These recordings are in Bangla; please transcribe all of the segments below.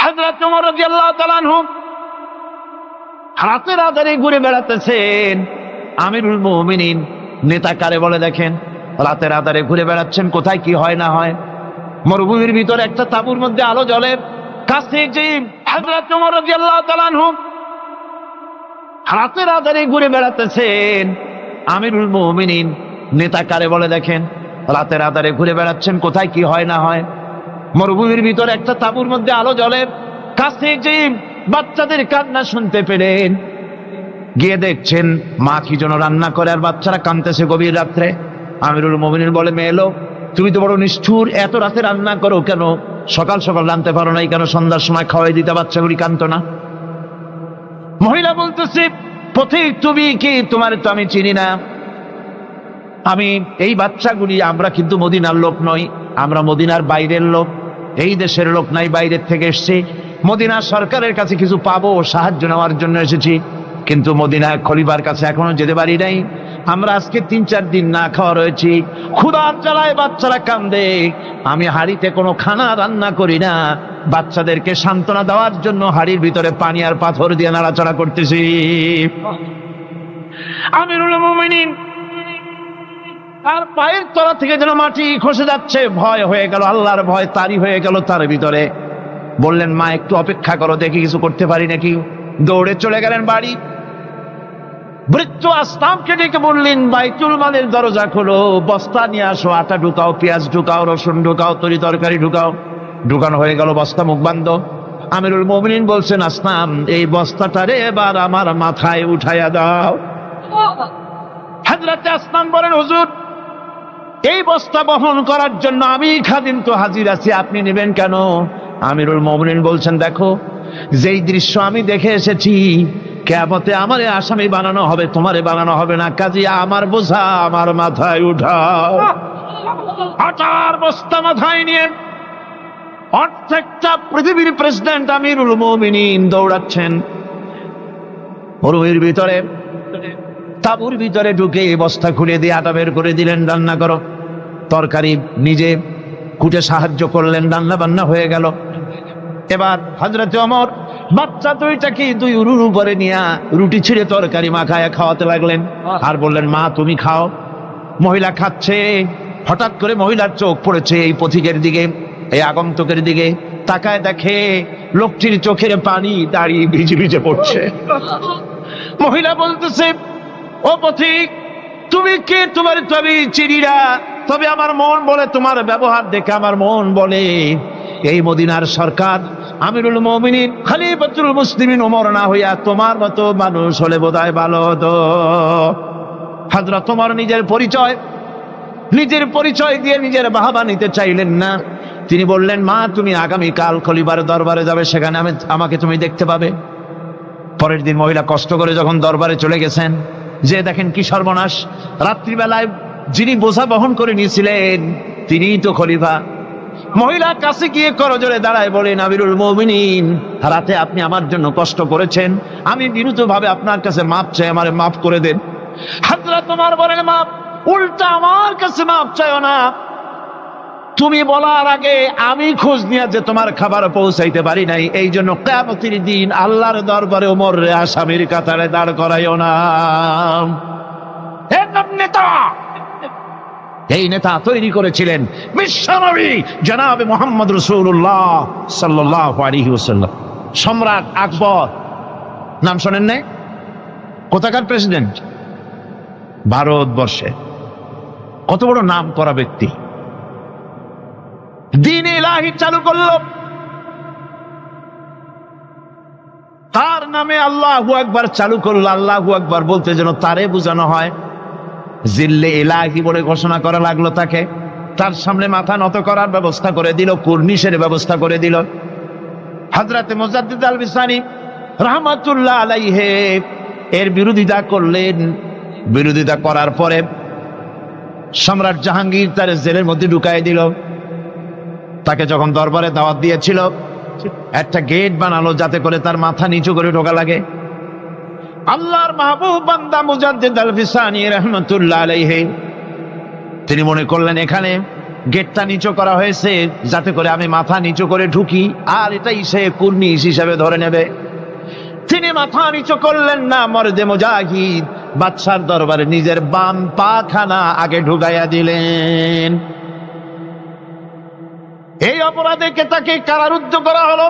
হযরত ওমর রাদিয়াল্লাহু তাআলা আনহু রাতের আঁধারে ঘুরে বেড়াতেছেন। আমিরুল মুমিনিন নেতা কারে বলে দেখেন, রাতের আঁধারে ঘুরে বেড়াচ্ছেন, কোথায় কি হয় না হয়। মরুভূমির ভিতরে একটা তাঁবুর মধ্যে আলো জ্বলে, কাছে যে হযরত ওমর রাদিয়াল্লাহু তাআলা আনহু রাতের আঁধারে ঘুরে বেড়াতেছেন। আমিরুল মুমিনিন নেতা কারে বলে দেখেন, রাতের আঁধারে ঘুরে বেড়াচ্ছেন, কোথায় কি হয় না হয়। মরুভূমির ভিতরে একটা তাঁবুর মধ্যে আলো জ্বলে, কাছে যে বাচ্চাদের কান্না শুনতে পেলেন, গিয়ে দেখছেন মা কি যেন রান্না করে আর বাচ্চারা কাঁদতেছে গভীর রাত্রে। আমিরুল মুমিনিন বলে, মেয়ে লোক, তুমি তো বড় নিষ্ঠুর, এত রাতে রান্না করো কেন? সকাল সকাল রাঁধতে পারো নাই কেন? সন্ধ্যার সময় খাওয়াই দিতে বাচ্চাগুলি কাঁদতো না। মহিলা বলতেছে, পথিক তুমি কি? তোমার তো আমি চিনি না। আমি এই বাচ্চাগুলি, আমরা কিন্তু মদিনার লোক নই, আমরা মদিনার বাইরের লোক, এই দেশের লোক নাই, বাইরের থেকে এসেছি। মদিনা সরকারের কাছে কিছু পাবো, সাহায্য নেওয়ার জন্য এসেছি, কিন্তু মদিনা খলিফার কাছে এখনো যেতে পারি নাই। আমরা আজকে 3-4 দিন না খাওয়া রয়েছি, ক্ষুধার জ্বালায় বাচ্চারা কান্দে। আমি হাড়িতে কোনো খানা রান্না করি না, বাচ্চাদেরকে সান্ত্বনা দেওয়ার জন্য হাড়ির ভিতরে পানি আর পাথর দিয়ে নাড়াচাড়া করতেছি। আমিরুল মুমিনিন আর পায়ের তলা থেকে যেন মাটি খসে যাচ্ছে, ভয় হয়ে গেল, আল্লাহর ভয় তারই হয়ে গেল তার ভিতরে। বললেন, মা একটু অপেক্ষা করো, দেখি কিছু করতে পারি নাকি। দৌড়ে চলে গেলেন বাড়ি। বৃদ্ধ আসলামকে ডেকে বললেন, বাইতুল মালের দরজা খোলো, বস্তা নিয়ে আসো, আটা ঢুকাও, পেঁয়াজ ঢুকাও, রসুন ঢুকাও, তরি তরকারি ঢুকাও। ঢুকানো হয়ে গেল, বস্তা মুখ বান্ধ। আমিরুল মুমিনিন বলছেন, আসলাম, এই বস্তাটারে এবার আমার মাথায় উঠাইয়া দাও। হযরত আসলাম বলেন, হুজুর, এই বস্তা বহন করার জন্য আমি খাদিম তো হাজির আছি, আপনি নেবেন কেন? আমিরুল মুমিনিন বলছেন, দেখো, যেই দৃশ্য আমি দেখে এসেছি, কিয়ামতে আমারে আসামি বানানো হবে, তোমারে বানানো হবে না, কাজী আমার বোঝা আমার মাথায় উঠাও। আটার বস্তা মাথায় নিয়ে অর্ধেকটা পৃথিবীর প্রেসিডেন্ট আমিরুল মুমিনিন দৌড়াচ্ছেন। মরুভূমির ভিতরে তাঁবুর ভিতরে ঢুকে বস্তা খুলে দিয়ে আটা বের করে দিলেন, রান্না করো। তরকারি নিজে কুটে সাহায্য করলেন, রান্না বান্না হয়ে গেল। এবার হযরত ওমর বাচ্চা দুইটাকে 2 উরুর উপরে নিয়ে রুটি ছিঁড়ে তরকারি মাখায় খাওয়াতে লাগলেন, আর বললেন, মা তুমি খাও। মহিলা খাচ্ছে। হঠাৎ করে মহিলার চোখ পড়েছে এই পথিকের দিকে, এই আগন্তুকের দিকে। তাকায় দেখে লোকটির চোখের পানি দাঁড়িয়ে ভিজে ভিজে পড়ছে। মহিলা বলতেছে, ও পথিক, তুমি কে? তোমার তো আমি চিনি না, তবে আমার মন বলে, তোমার ব্যবহার দেখে আমার মন বলে এই মদিনার সরকার আমিরুল মুমিনিন খলিফাতুল মুসলিমিন ওমর না হইয়া তোমার মতো মানুষ হলে বোধহয় ভালো হতো। হযরত ওমর নিজের পরিচয় দিয়ে নিজের বাহবা নিতে চাইলেন না। তিনি বললেন, মা তুমি আগামীকাল খলিফার দরবারে যাবে, সেখানে আমাকে তুমি দেখতে পাবে। পরের দিন মহিলা কষ্ট করে যখন দরবারে চলে গেছেন, যে দেখেন কি সর্বনাশ, রাত্রিবেলায় যিনি বোঝা বহন করে নিয়েছিলেন তিনিই তো খলিফা। মহিলা কাছে গিয়ে করজোড়ে দাঁড়ায় বলেন, আমিরুল মুমিনিন, রাতে আপনি আমার জন্য কষ্ট করেছেন, আমি বিনীতভাবে আপনার কাছে মাপ চাই, আমারে মাফ করে দেন। হযরত ওমর বলেন, মাপ? উল্টা আমার কাছে মাপ চাইও না, তুমি বলার আগে আমি খোঁজ নিয়ে যে তোমার খাবার পৌঁছাইতে পারি নাই, এই জন্য কিয়ামতের দিন আল্লাহর দরবারে ওমরে আসামির কাতারে দাঁড় করাইও না। এই নেতা তৈরি করেছিলেন বিশ্বনবী জনাবে মুহাম্মদ রাসূলুল্লাহ সাল্লাল্লাহু আলাইহি ওয়াসাল্লাম। সম্রাট আকবর, নাম শোনেন নাই? কোথাকার প্রেসিডেন্ট? ভারতবর্ষে। কত বড় নাম করা ব্যক্তি, দ্বীন ইলাহি চালু করল। তার নামে আল্লাহু আকবার চালু করল। আল্লাহু আকবার বলতে যেন তারে বোঝানো হয়। জিল্লে ইলাহি বলে ঘোষণা করা লাগলো তাকে। তার সামনে মাথা নত করার ব্যবস্থা করে দিল, কুর্নিশের ব্যবস্থা করে দিল। হযরত মুজাদ্দিদ আল বিসানি রাহমাতুল্লাহ আলাইহি এর বিরোধিতা করলেন। বিরোধিতা করার পরে সম্রাট জাহাঙ্গীর তার জেলের মধ্যে ঢুকাই দিল। তাকে যখন দরবারে দাওয়াত দিয়েছিল, একটা গেট বানালো যাতে করে তার মাথা নিচু করে ঢোকা লাগে। আল্লাহর মাহবুব বান্দা মুজাদ্দিদ আল বিসানি রাহমাতুল্লাহ আলাইহি তিনি মনে করলেন এখানে গেটটা নিচু করা হয়েছে যাতে করে আমি মাথা নিচু করে ঢুকি, আর এটাই সে কুর্নিশ হিসেবে ধরে নেবে। তিনি মাথা নিচু করলেন না, মর্দে মুজাহিদ বাদশার দরবারে নিজের বাম পাখানা আগে ঢুকাইয়া দিলেন। এই অপরাধে তাকে কারারুদ্ধ করা হলো।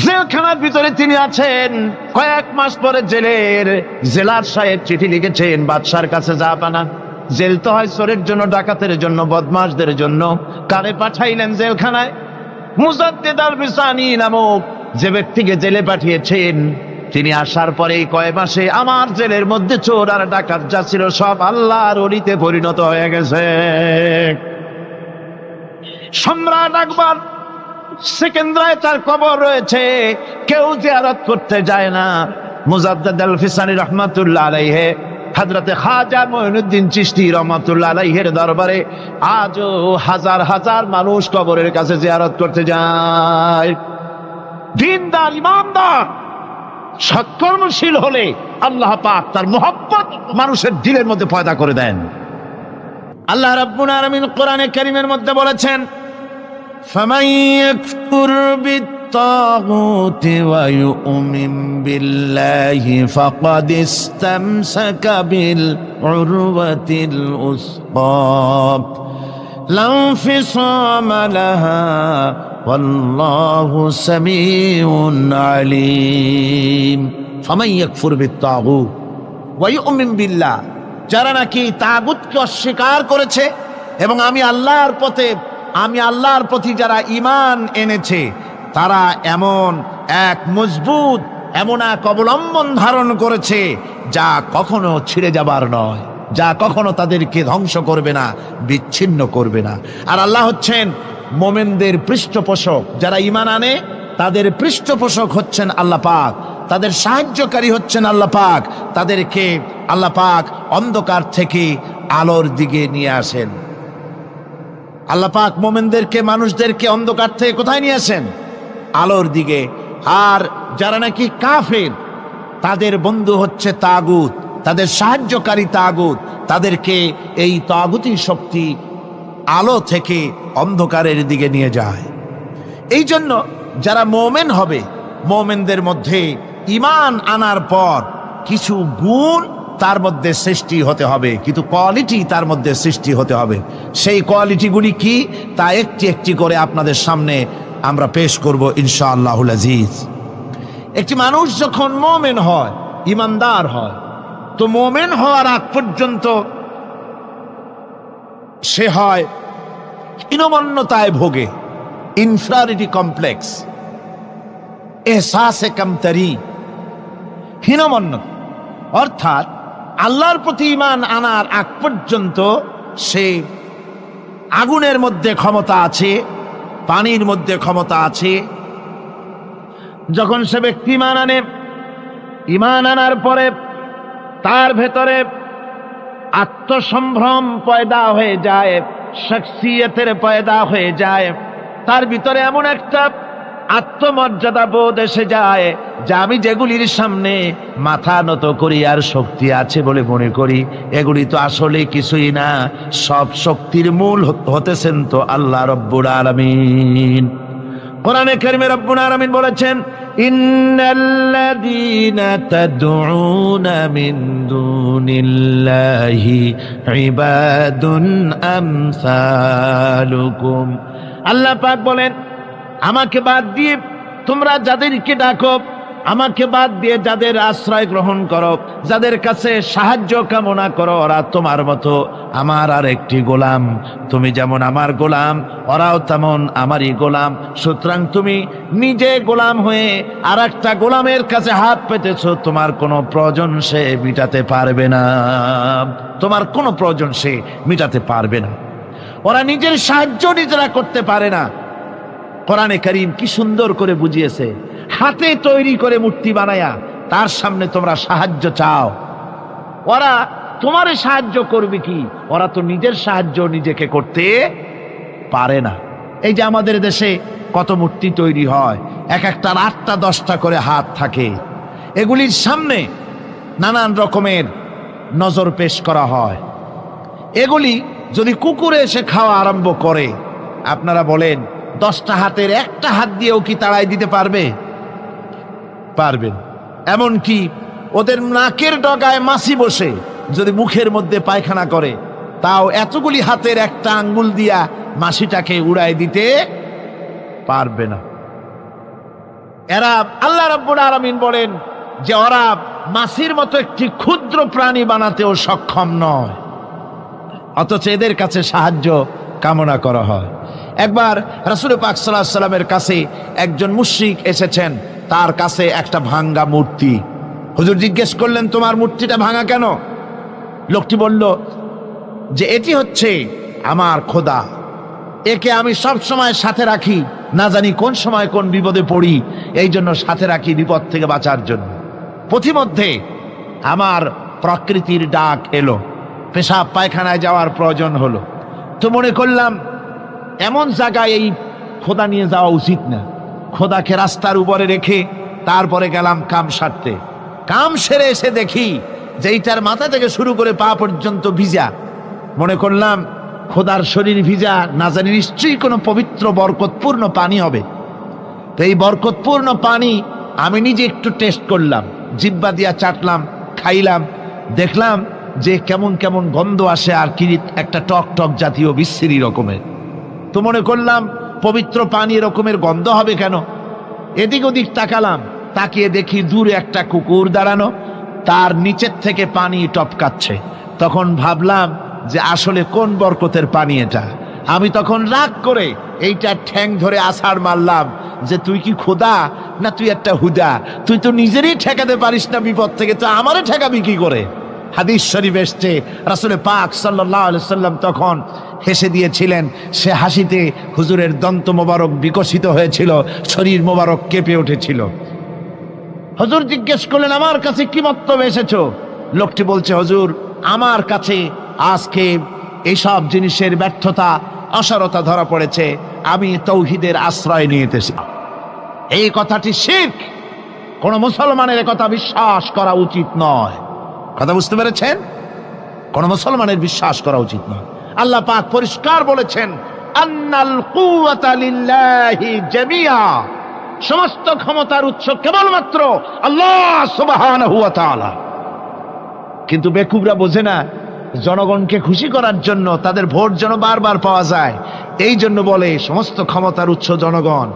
জেলখানার ভিতরে তিনি আছেন। কয়েক মাস পরে জেলার সাহেব চিঠি লিখেছেন বাদশার কাছে, যা পানা জেল তো হয় চোরের জন্য, ডাকাতের জন্য, বদমাশদের জন্য। কারে পাঠাইলেন জেলখানায়? মুজাদ্দিদ আল বিসানি নামক যে ব্যক্তিকে জেলে পাঠিয়েছেন, তিনি আসার পরেই কয় মাসে আমার জেলের মধ্যে চোর আর ডাকাত যা ছিল সব আল্লাহর ওলিতে পরিণত হয়ে গেছে। সম্রাট আকবর সেকেন্দ্রায় তার কবর রয়েছে, কেউ জিয়ারত করতে যায় না। মুজাদ্দিদ আল ফিসানি রহমাতুল্লাহ আলাইহি হযরতে খাজা মুঈনুদ্দিন চিশতি রহমাতুল্লাহ আলাইহির দরবারে আজও হাজার হাজার মানুষ কবরের কাছে জিয়ারত করতে যায়। দিনদার, ইমানদার, সৎকর্মশীল হলে আল্লাহ পাক তার মহব্বত মানুষের দিলের মধ্যে পয়দা করে দেন। আল্লাহ রাব্বুল আলামিন কোরআনে কারীমের মধ্যে বলেছেন, فمن يكفر بالطاغوت ويؤمن بالله فقد استمسك بالعروة الوثقى لا انفصام لها والله سميع عليم। فمن يكفر بالطاغوت ويؤمن بالله, যারা নাকি তাগুতকে অস্বীকার করেছে এবং আমি আল্লাহর প্রতি যারা ঈমান এনেছে, তারা এমন এক মজবুত, এমন এক অবলম্বন ধারণ করেছে যা কখনো ছিঁড়ে যাবার নয়, যা কখনো তাদেরকে ধ্বংস করবে না, বিচ্ছিন্ন করবে না। আর আল্লাহ হচ্ছেন মোমেনদের পৃষ্ঠপোষক। যারা ঈমান আনে তাদের পৃষ্ঠপোষক হচ্ছেন আল্লাহ পাক, তাদের সাহায্যকারী হচ্ছেন আল্লাহ পাক। তাদেরকে আল্লাহ পাক অন্ধকার থেকে আলোর দিকে নিয়ে আসেন। আল্লাহ পাক মোমেনদেরকে, মানুষদেরকে অন্ধকার থেকে কোথায় নিয়ে আসেন? আলোর দিকে। আর যারা নাকি কাফের, তাদের বন্ধু হচ্ছে তাগুত, তাদের সাহায্যকারী তাগুত। তাদেরকে এই তাগুতি শক্তি আলো থেকে অন্ধকারের দিকে নিয়ে যায়। এই জন্য যারা মোমেন হবে, মোমেনদের মধ্যে ঈমান আনার পর কিছু গুণ তার মধ্যে সৃষ্টি হতে হবে, কিন্তু কোয়ালিটি তার মধ্যে সৃষ্টি হতে হবে। সেই কোয়ালিটিগুলি কি, তা একটি একটি করে আপনাদের সামনে আমরা পেশ করব ইনশাআল্লাহুল আজিজ। একটি মানুষ যখন মুমিন হয়, ঈমানদার হয়, তো মুমিন হওয়ার আগ পর্যন্ত সে হয় হীনমন্যতায় ভোগে, ইনফেরিয়রিটি কমপ্লেক্স, এহসাসে কমতরি, হীনমন্যতা। অর্থাৎ আল্লাহর প্রতি ঈমান আনার আগ পর্যন্ত সে আগুনের মধ্যে ক্ষমতা আছে, পানির মধ্যে ক্ষমতা আছে। যখন সে ব্যক্তি ঈমান আনার পরে তার ভেতরে আত্মসম্ভ্রম পয়দা হয়ে যায়, শখসিয়তের পয়দা হয়ে যায়, তার ভিতরে এমন একটা আত্মমর্যাদা বোধ এসে যায় যে আমি যেগুলির সামনে মাথা নত করি আর শক্তি আছে বলে মনে করি, এগুলি তো আসলে কিছুই না। সব শক্তির মূল হতেছেন তো আল্লাহ রব্বুল আলামিন। কোরআনে কারিমে রব্বুল আলামিন বলেছেন, ইন্নাল্লাযীনা তাদউনা মিন দুনিল্লাহি ইবাদুন আমসালুকুম। আল্লাহ পাক বলেন, আমাকে বাদ দিয়ে তোমরা যাদেরকে ডাকো, আমাকে বাদ দিয়ে যাদের আশ্রয় গ্রহণ করো, যাদের কাছে সাহায্য কামনা করো, ওরা তোমার মতো আমার আর একটি গোলাম। তুমি যেমন আমার গোলাম, ওরাও তেমন আমারই গোলাম। সুতরাং তুমি নিজে গোলাম হয়ে আর একটা গোলামের কাছে হাত পেতেছো, তোমার কোনো প্রয়োজন সে মিটাতে পারবে না, তোমার কোনো প্রয়োজন সে মিটাতে পারবে না। ওরা নিজের সাহায্য নিজেরা করতে পারে না। কোরআনে কারীম কি সুন্দর করে বুঝিয়েছে, হাতে তৈরি করে মূর্তি বানায়া তার সামনে তোমরা সাহায্য চাও, ওরা তোমারে সাহায্য করবে কি? ওরা তো নিজের সাহায্য নিজেকে করতে পারে না। এই যে আমাদের দেশে কত মূর্তি তৈরি হয়, এক একটার 8টা 10টা করে হাত থাকে, এগুলির সামনে নানান রকমের নজর পেশ করা হয়। এগুলি যদি কুকুরে এসে খাওয়া আরম্ভ করে, আপনারা বলেন 10টা হাতের একটা হাত দিয়েও কি তাড়াই দিতে পারবে? পারবেন। এমনকি ওদের নাকের ডগায় মাছি বসে যদি মুখের মধ্যে পায়খানা করে, তাও এতগুলি হাতের একটা আঙ্গুল দিয়া মাছিটাকে উড়াই দিতে পারবে না। এরা, আল্লাহ রাব্বুল আলামিন বলেন যে ওরা মাছির মতো একটি ক্ষুদ্র প্রাণী বানাতেও সক্ষম নয়, অথচ এদের কাছে সাহায্য কামনা করা হয়। একবার রাসূল পাক সাল্লাল্লাহু আলাইহি সাল্লামের কাছে একজন মুশরিক এসেছেন, তার কাছে একটা ভাঙ্গা মূর্তি। হুজুর জিজ্ঞেস করলেন, তোমার মূর্তিটা ভাঙা কেন? লোকটি বলল যে এটি হচ্ছে আমার খোদা, একে আমি সব সময় সাথে রাখি, না জানি কোন সময় কোন বিপদে পড়ি, এই জন্য সাথে রাখি বিপদ থেকে বাঁচার জন্য। পথিমধ্যে আমার প্রকৃতির ডাক এলো, পেশাব পায়খানায় যাওয়ার প্রয়োজন হলো, তো মনে করলাম এমন জায়গায় এই খোদা নিয়ে যাওয়া উচিত না। খোদাকে রাস্তার উপরে রেখে তারপরে গেলাম কাম সারতে। কাম সেরে এসে দেখি যে এইটার মাথা থেকে শুরু করে পা পর্যন্ত ভিজা। মনে করলাম খোদার শরীর ভিজা, না জানি নিশ্চয়ই কোনো পবিত্র বরকতপূর্ণ পানি হবে। তো এই বরকতপূর্ণ পানি আমি নিজে একটু টেস্ট করলাম, জিহ্বা দিয়া চাটলাম, খাইলাম, দেখলাম যে কেমন কেমন গন্ধ আসে, আর কি একটা টক টক জাতীয় বিশ্রী রকমের। তো মনে করলাম পবিত্র পানি এরকমের গন্ধ হবে কেন? এদিক ওদিক তাকালাম, তাকিয়ে দেখি দূরে একটা কুকুর দাঁড়ানো, তার নিচের থেকে পানি টপকাচ্ছে। তখন ভাবলাম যে আসলে কোন বরকতের পানি এটা। আমি তখন রাগ করে এইটা ঠ্যাং ধরে আছাড় মারলাম যে তুই কি খোদা না তুই একটা হুদা? তুই তো নিজেরই ঠেকাতে পারিস না বিপদ থেকে, তো আমারে ঠেকাবি কি করে? হাদিস শরীফ এসছে, রাসূল পাক সাল্লাল্লাহু আলাইহি সাল্লাম তখন হেসে দিয়েছিলেন। সে হাসিতে হুজুরের দন্ত মোবারক বিকশিত হয়েছিল, শরীর মোবারক কেঁপে উঠেছিল। হুজুর জিজ্ঞেস করলেন, আমার কাছে কি মতলবে এসেছো? লোকটি বলছে, হুজুর আমার কাছে আজকে এইসব জিনিসের ব্যর্থতা, অসারতা ধরা পড়েছে, আমি তৌহিদের আশ্রয় নিয়েছি। এই কথাটি শিরক, কোন মুসলমানের কথা বিশ্বাস করা উচিত নয়। কথা বুঝতে পেরেছেন? কোন মুসলমানের বিশ্বাস করা উচিত নয়। আল্লাহ পাক পরিষ্কার বলেছেন, আন্নাল কুওয়াতা লিল্লাহি জামিআ, সমস্ত ক্ষমতার উৎস কেবলমাত্র আল্লাহ সুবহানাহু ওয়া তাআলা। কিন্তু বেকুবরা বোঝে না, জনগণকে খুশি করার জন্য, তাদের ভোট যেন বারবার পাওয়া যায়, এই জন্য বলে সমস্ত ক্ষমতার উৎস জনগণ।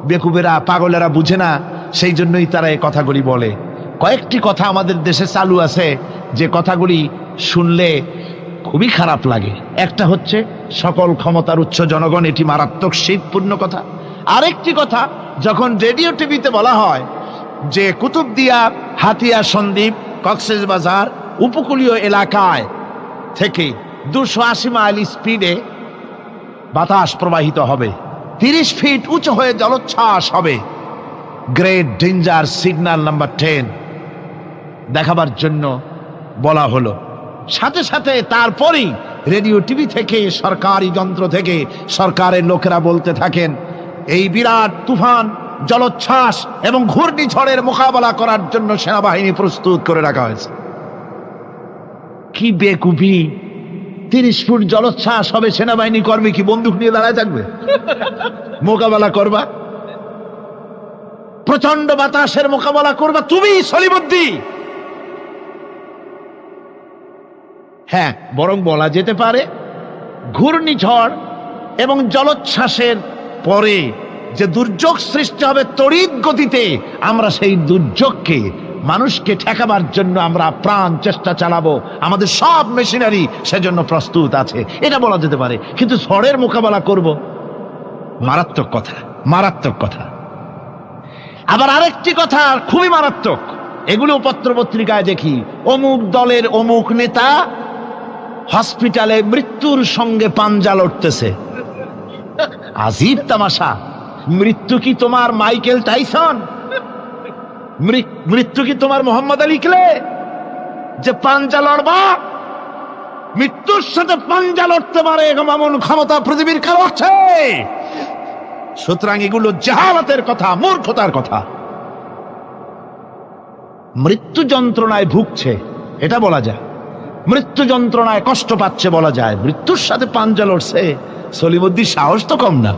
বেকুবেরা, পাগলেরা বুঝে না, সেই জন্যই তারা এই কথাগুলি বলে। কয়েকটি কথা আমাদের দেশে চালু আছে যে কথাগুলি শুনলে খুবই খারাপ লাগে। একটা হচ্ছে সকল ক্ষমতার উৎস জনগণ, এটি মারাত্মক শিরকপূর্ণ কথা। আরেকটি কথা, যখন রেডিও টিভিতে বলা হয় যে কুতুবদিয়া, হাতিয়া সন্দ্বীপ, কক্সবাজার উপকূলীয় এলাকায় থেকে 280 মাইল স্পিডে বাতাস প্রবাহিত হবে, 30 ফিট উঁচু হয়ে জলোচ্ছ্বাস হবে, গ্রেট ডেঞ্জার সিগন্যাল নাম্বার 10 দেখাবার জন্য বলা হলো। সাথে সাথে তারপরেই রেডিও টিভি থেকে, সরকারি যন্ত্র থেকে সরকারের লোকেরা বলতে থাকেন, এই বিরাট তুফান, জলোচ্ছ্বাস এবং ঘূর্ণিঝড়ের মোকাবেলা করার জন্য সেনাবাহিনী প্রস্তুত করে রাখা হয়েছে। কি বেকুবি! 30 ফুট জলোচ্ছ্বাস হবে, সেনাবাহিনী করবে কি? বন্দুক নিয়ে দাঁড়ায় থাকবে? মোকাবেলা করবা? প্রচন্ড বাতাসের মোকাবেলা করবা তুমি সলিমুদ্দি? হ্যাঁ, বরং বলা যেতে পারে ঘূর্ণিঝড় এবং জলোচ্ছ্বাসের পরে যে দুর্যোগ সৃষ্টি হবে তড়িৎ গতিতে, আমরা সেই দুর্যোগকে, মানুষকে ঠেকাবার জন্য আমরা প্রাণ চেষ্টা চালাবো, আমাদের সব মেশিনারি সেজন্য প্রস্তুত আছে, এটা বলা যেতে পারে। কিন্তু ঝড়ের মোকাবেলা করব, মারাত্মক কথা, মারাত্মক কথা। আবার আরেকটি কথা খুবই মারাত্মক, এগুলো পত্র পত্রিকায় দেখি, অমুক দলের অমুক নেতা হসপিটালে মৃত্যুর সঙ্গে পাঞ্জা লড়তেছে। আজীব তামাশা! মৃত্যু কি তোমার মাইকেল টাইসন? মৃত্যু কি তোমার মোহাম্মদ আলী ক্লে যে পাঞ্জা লড়বা? মৃত্যুর সাথে পাঞ্জা লড়তে পারে এমন ক্ষমতা পৃথিবীর কারো আছে? সুতরাং এগুলো জাহালাতের কথা, মূর্খতার কথা। মৃত্যু যন্ত্রণায় ভুগছে এটা বলা যায়, মৃত্যু যন্ত্রণায় কষ্ট পাচ্ছে বলা যায়, মৃত্যুর সাথে পাঞ্জা লড়ছে। সলিমুদ্দিন সাহস তো কম না।